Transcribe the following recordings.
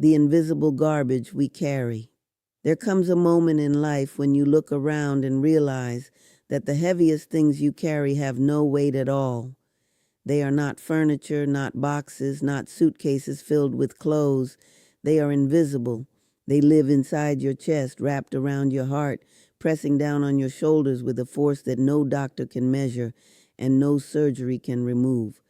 the invisible garbage we carry. There comes a moment in life when you look around and realize that the heaviest things you carry have no weight at all. They are not furniture, not boxes, not suitcases filled with clothes. They are invisible. They live inside your chest, wrapped around your heart, pressing down on your shoulders with a force that no doctor can measure and no surgery can remove.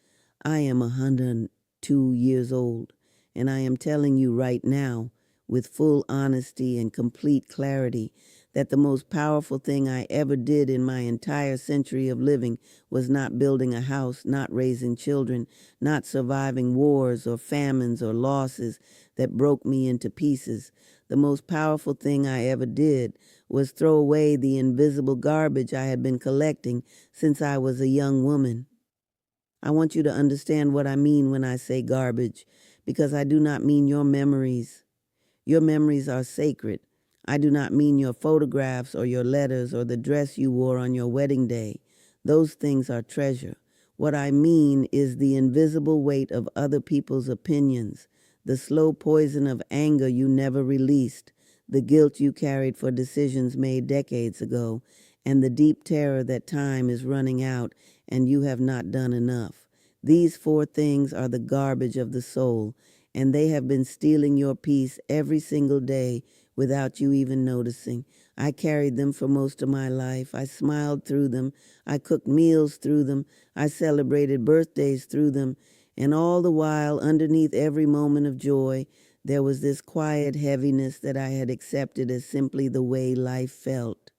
I am 102 years old, and I am telling you right now, with full honesty and complete clarity, that the most powerful thing I ever did in my entire century of living was not building a house, not raising children, not surviving wars or famines or losses that broke me into pieces. The most powerful thing I ever did was throw away the invisible garbage I had been collecting since I was a young woman. I want you to understand what I mean when I say garbage, because I do not mean your memories. Your memories are sacred. I do not mean your photographs or your letters or the dress you wore on your wedding day. Those things are treasure. What I mean is the invisible weight of other people's opinions, the slow poison of anger you never released, the guilt you carried for decisions made decades ago, and the deep terror that time is running out and you have not done enough. These four things are the garbage of the soul, and they have been stealing your peace every single day without you even noticing. I carried them for most of my life. I smiled through them. I cooked meals through them. I celebrated birthdays through them. And all the while, underneath every moment of joy, there was this quiet heaviness that I had accepted as simply the way life felt.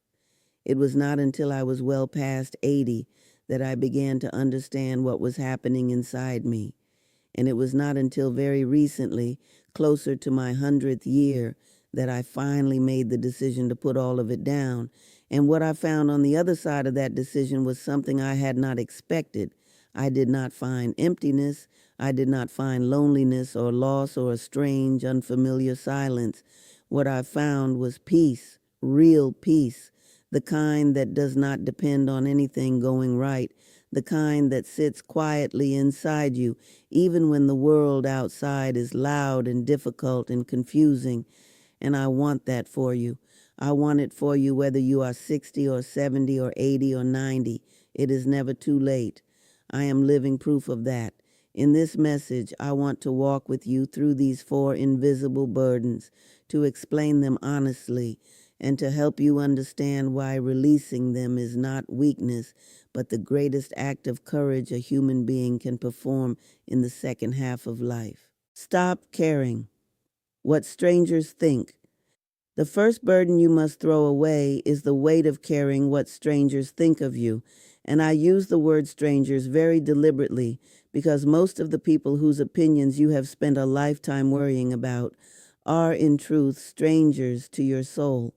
It was not until I was well past 80 that I began to understand what was happening inside me. And it was not until very recently, closer to my 100th year, that I finally made the decision to put all of it down. And what I found on the other side of that decision was something I had not expected. I did not find emptiness. I did not find loneliness or loss or a strange, unfamiliar silence. What I found was peace, real peace, the kind that does not depend on anything going right, the kind that sits quietly inside you, even when the world outside is loud and difficult and confusing. And I want that for you. I want it for you whether you are 60 or 70 or 80 or 90. It is never too late. I am living proof of that. In this message, I want to walk with you through these four invisible burdens, to explain them honestly, and to help you understand why releasing them is not weakness, but the greatest act of courage a human being can perform in the second half of life. Stop caring what strangers think. The first burden you must throw away is the weight of caring what strangers think of you. And I use the word strangers very deliberately because most of the people whose opinions you have spent a lifetime worrying about are in truth strangers to your soul.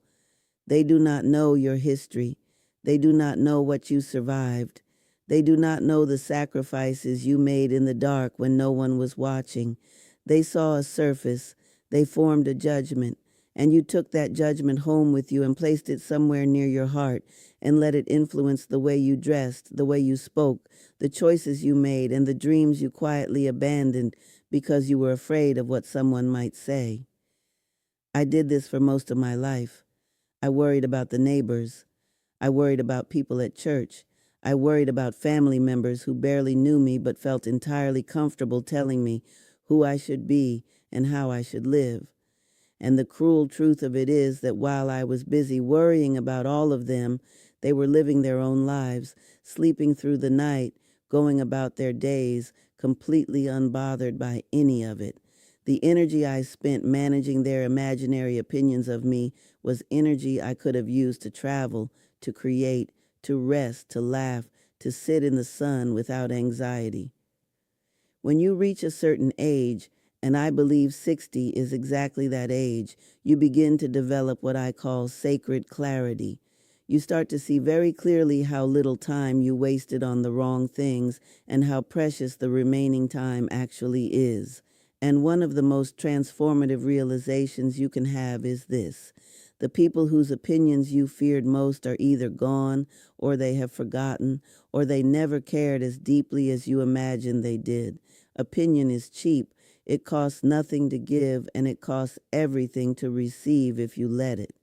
They do not know your history. They do not know what you survived. They do not know the sacrifices you made in the dark when no one was watching. They saw a surface. They formed a judgment, and you took that judgment home with you and placed it somewhere near your heart and let it influence the way you dressed, the way you spoke, the choices you made, and the dreams you quietly abandoned because you were afraid of what someone might say. I did this for most of my life. I worried about the neighbors. I worried about people at church. I worried about family members who barely knew me but felt entirely comfortable telling me who I should be and how I should live. And the cruel truth of it is that while I was busy worrying about all of them, they were living their own lives, sleeping through the night, going about their days, completely unbothered by any of it. The energy I spent managing their imaginary opinions of me was energy I could have used to travel, to create, to rest, to laugh, to sit in the sun without anxiety. When you reach a certain age, and I believe 60 is exactly that age, you begin to develop what I call sacred clarity. You start to see very clearly how little time you wasted on the wrong things and how precious the remaining time actually is. And one of the most transformative realizations you can have is this: the people whose opinions you feared most are either gone, or they have forgotten, or they never cared as deeply as you imagined they did. Opinion is cheap. It costs nothing to give, and it costs everything to receive if you let it.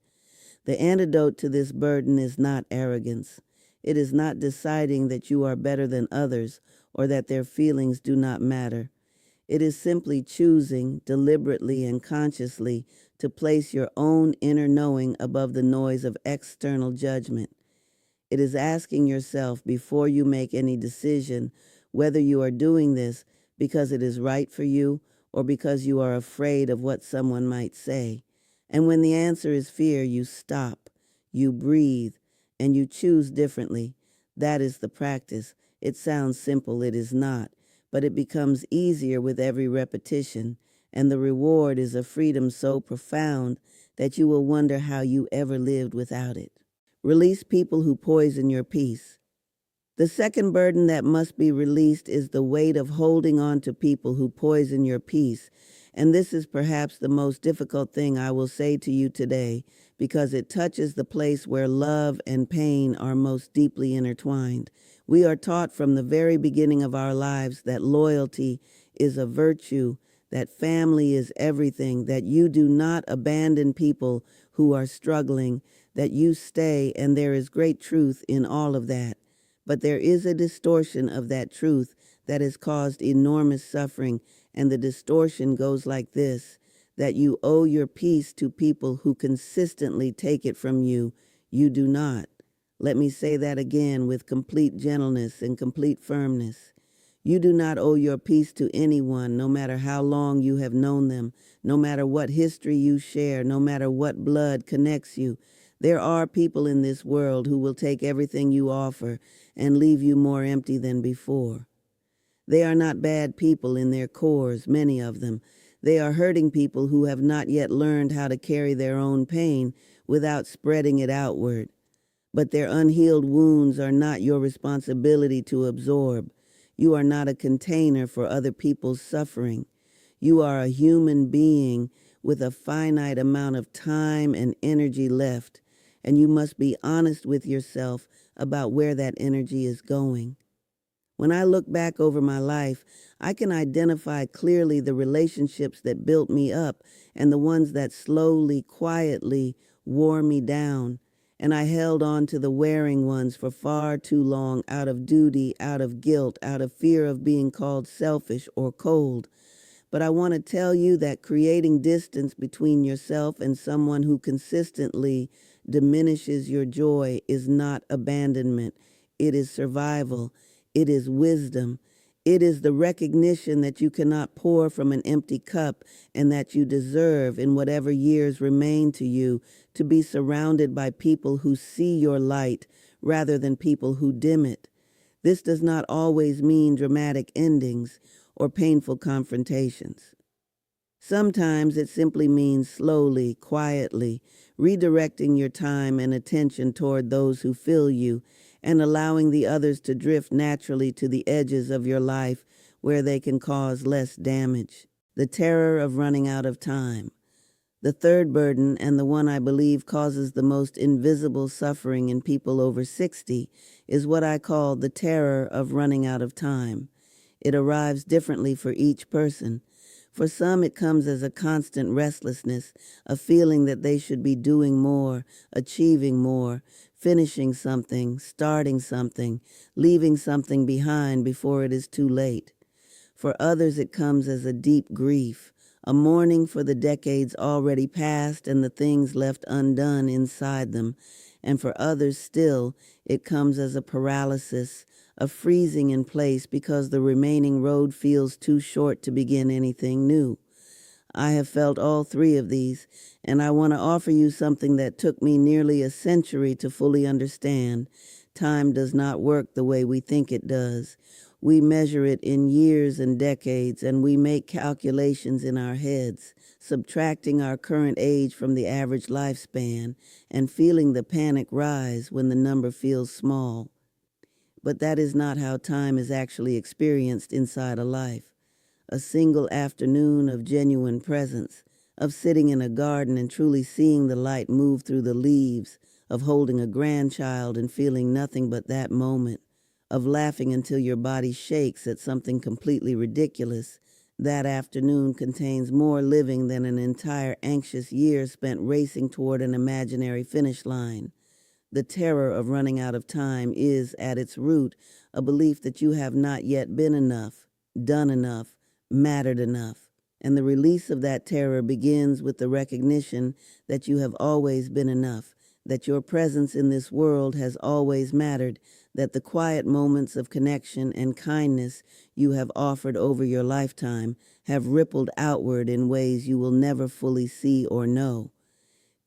The antidote to this burden is not arrogance. It is not deciding that you are better than others or that their feelings do not matter. It is simply choosing, deliberately and consciously, to place your own inner knowing above the noise of external judgment. It is asking yourself before you make any decision whether you are doing this because it is right for you or because you are afraid of what someone might say. And when the answer is fear, you stop, you breathe, and you choose differently. That is the practice. It sounds simple, it is not, but it becomes easier with every repetition, and the reward is a freedom so profound that you will wonder how you ever lived without it. Release people who poison your peace. The second burden that must be released is the weight of holding on to people who poison your peace. And this is perhaps the most difficult thing I will say to you today because it touches the place where love and pain are most deeply intertwined. We are taught from the very beginning of our lives that loyalty is a virtue, that family is everything, that you do not abandon people who are struggling, that you stay, and there is great truth in all of that. But there is a distortion of that truth that has caused enormous suffering, and the distortion goes like this, that you owe your peace to people who consistently take it from you. You do not. Let me say that again with complete gentleness and complete firmness. You do not owe your peace to anyone, no matter how long you have known them, no matter what history you share, no matter what blood connects you. There are people in this world who will take everything you offer and leave you more empty than before. They are not bad people in their cores, many of them. They are hurting people who have not yet learned how to carry their own pain without spreading it outward. But their unhealed wounds are not your responsibility to absorb. You are not a container for other people's suffering. You are a human being with a finite amount of time and energy left, and you must be honest with yourself about where that energy is going. When I look back over my life, I can identify clearly the relationships that built me up and the ones that slowly, quietly wore me down. And I held on to the wearing ones for far too long out of duty, out of guilt, out of fear of being called selfish or cold. But I want to tell you that creating distance between yourself and someone who consistently diminishes your joy is not abandonment. It is survival. It is wisdom. It is the recognition that you cannot pour from an empty cup and that you deserve, in whatever years remain to you, to be surrounded by people who see your light rather than people who dim it. This does not always mean dramatic endings or painful confrontations. Sometimes it simply means slowly, quietly, redirecting your time and attention toward those who fill you and allowing the others to drift naturally to the edges of your life where they can cause less damage. The terror of running out of time. The third burden, and the one I believe causes the most invisible suffering in people over 60, is what I call the terror of running out of time. It arrives differently for each person. For some, it comes as a constant restlessness, a feeling that they should be doing more, achieving more, finishing something, starting something, leaving something behind before it is too late. For others, it comes as a deep grief, a mourning for the decades already past and the things left undone inside them. And for others still, it comes as a paralysis, a freezing in place because the remaining road feels too short to begin anything new. I have felt all three of these, and I want to offer you something that took me nearly a century to fully understand. Time does not work the way we think it does. We measure it in years and decades, and we make calculations in our heads, subtracting our current age from the average lifespan and feeling the panic rise when the number feels small. But that is not how time is actually experienced inside a life. A single afternoon of genuine presence, of sitting in a garden and truly seeing the light move through the leaves, of holding a grandchild and feeling nothing but that moment, of laughing until your body shakes at something completely ridiculous. That afternoon contains more living than an entire anxious year spent racing toward an imaginary finish line. The terror of running out of time is, at its root, a belief that you have not yet been enough, done enough, mattered enough. And the release of that terror begins with the recognition that you have always been enough, that your presence in this world has always mattered, that the quiet moments of connection and kindness you have offered over your lifetime have rippled outward in ways you will never fully see or know.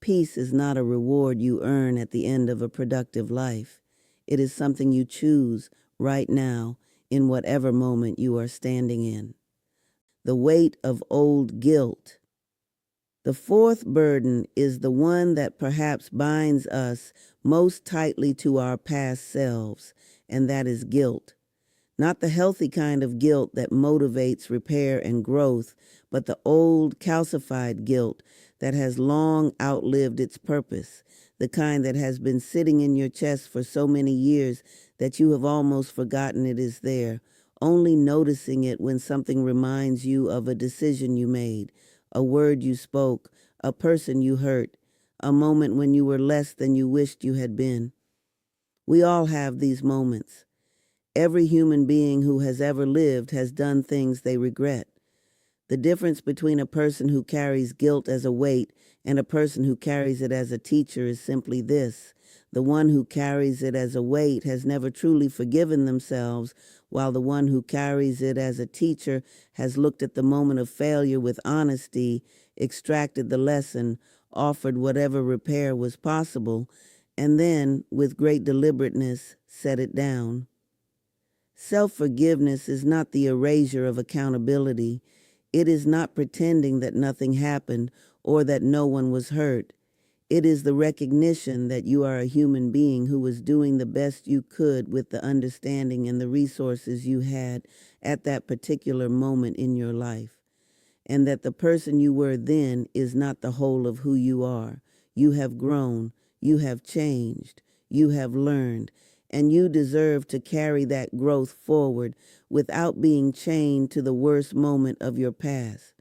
Peace is not a reward you earn at the end of a productive life. It is something you choose right now in whatever moment you are standing in. The weight of old guilt. The fourth burden is the one that perhaps binds us most tightly to our past selves, and that is guilt. Not the healthy kind of guilt that motivates repair and growth, but the old calcified guilt that has long outlived its purpose, the kind that has been sitting in your chest for so many years that you have almost forgotten it is there, only noticing it when something reminds you of a decision you made, a word you spoke, a person you hurt, a moment when you were less than you wished you had been. We all have these moments. Every human being who has ever lived has done things they regret. The difference between a person who carries guilt as a weight and a person who carries it as a teacher is simply this. The one who carries it as a weight has never truly forgiven themselves, while the one who carries it as a teacher has looked at the moment of failure with honesty, extracted the lesson, offered whatever repair was possible, and then, with great deliberateness, set it down. Self-forgiveness is not the erasure of accountability. It is not pretending that nothing happened or that no one was hurt. It is the recognition that you are a human being who was doing the best you could with the understanding and the resources you had at that particular moment in your life, and that the person you were then is not the whole of who you are. You have grown, you have changed, you have learned, and you deserve to carry that growth forward without being chained to the worst moment of your past.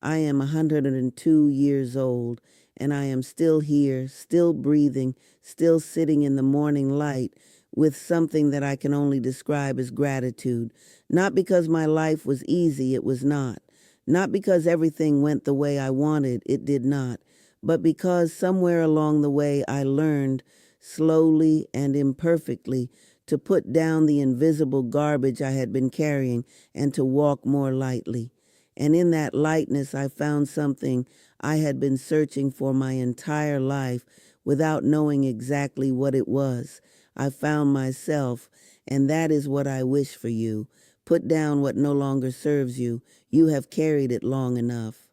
I am 102 years old, and I am still here, still breathing, still sitting in the morning light with something that I can only describe as gratitude. Not because my life was easy, it was not. Not because everything went the way I wanted, it did not. But because somewhere along the way I learned, slowly and imperfectly, to put down the invisible garbage I had been carrying and to walk more lightly. And in that lightness I found something I had been searching for my entire life without knowing exactly what it was. I found myself, and that is what I wish for you. Put down what no longer serves you. You have carried it long enough.